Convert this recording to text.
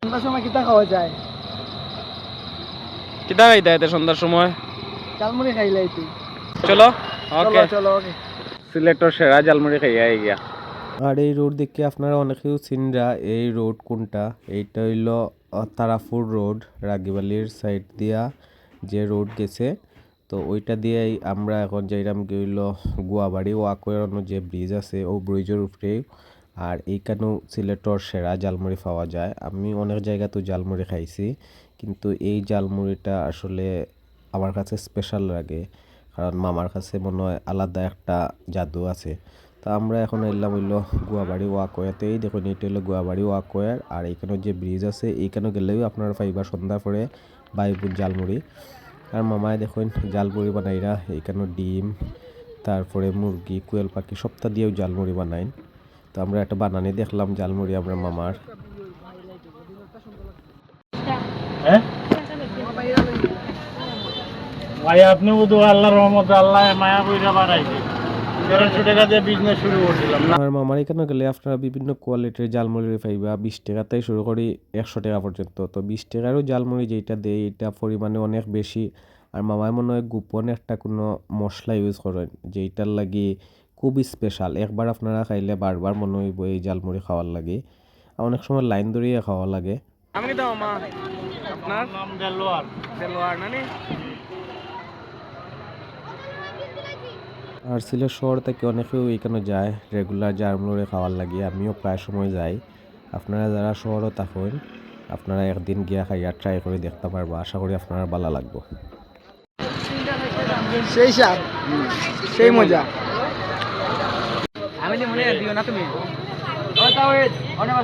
সন্ধ্যার সময় কিতা খাওয়া যায়? কিতা খাইতা এতে সন্ধ্যার সময়? ঝালমুড়ি খাইলাই তুই? চলো চলো ওকে চলো ওকে। সিলেক্টর সেরা ঝালমুড়ি খাইয়া গিয়া। আর এই রোড দেখে আপনারা অনেকেও চিনরা এই রোড কোনটা। এইটা হইল তারাপুর রোড, রাগিবালির সাইড দিয়া যে রোড গেছে। তো ওইটা দিয়েই আমরা এখন যাইরাম গেল গুয়াবাড়ি ওয়াকওয়ের যে ব্রিজ আছে ও ব্রিজের উপরে। আর এইখানেও সিলেটর সেরা ঝালমুড়ি পাওয়া যায়। আমি অনেক জায়গাতে ঝালমুড়ি খাইছি, কিন্তু এই ঝালমুড়িটা আসলে আমার কাছে স্পেশাল লাগে, কারণ মামার কাছে মনে হয় আলাদা একটা জাদু আছে। তো আমরা এখন এলাম হইলো গুয়াবাড়ি ওয়াকওয়েতেই। দেখুন এটা হলো গুয়াবাড়ি ওয়াকওয়ার। আর এইখানে যে ব্রিজ আছে এইখানে গেলেও আপনারা পাইবা সন্ধ্যার পরে বাইপুর জালমুড়ি। আর মামায় দেখুন জালমুড়ি বানাইরা এইখানে ডিম, তারপরে মুরগি, কোয়েল পাখি সপ্তাহ দিয়েও জালমুড়ি বানাইন। তো আমরা একটা বানানি দেখলাম জালমুড়ি আমরা মামার। ভাই আপনি বুধ আল্লাহর রহমতে আল্লাহ মায়া কইরা বাড়াইছে। 1300 টাকা দিয়ে বিজনেস শুরু করছিলাম না। আর মামার এখানে গেলে আপনারা বিভিন্ন কোয়ালিটির জালমুড়ি পাইবা, 20 টাকা থেকে শুরু করি 100 টাকা পর্যন্ত। তো 20 টাকারও জালমুড়ি যেটা দেয় এটা পরিমাণে অনেক বেশি। আর মামায় মনে হয় গোপন একটা কোনো মশলা ইউজ করেন যেটার লাগি খুবই স্পেশাল। একবার আপনারা খাইলে বারবার মনে হইব এই জালমুড়ি খাওয়ার লাগে। আর অনেক সময় লাইন ধরিয়ে খাওয়া লাগে। আমি কি দাও মা আপনার নাম দেলোয়ার। দেলোয়ার নানি? আর সিলেট শহর থেকে অনেকেও এখানে যায় রেগুলার জালমুড়ি খাওয়ার লাগে। আমিও প্রায় সময় যাই। আপনারা যারা শহরও থাকেন আপনারা একদিন গিয়া খাইয়া ট্রাই করে দেখতে পারবো। আশা করি আপনার ভালো লাগবে। সেই স্বাদ, সেই মজা। আমি মনে দিও না তুমি। তাও অনেক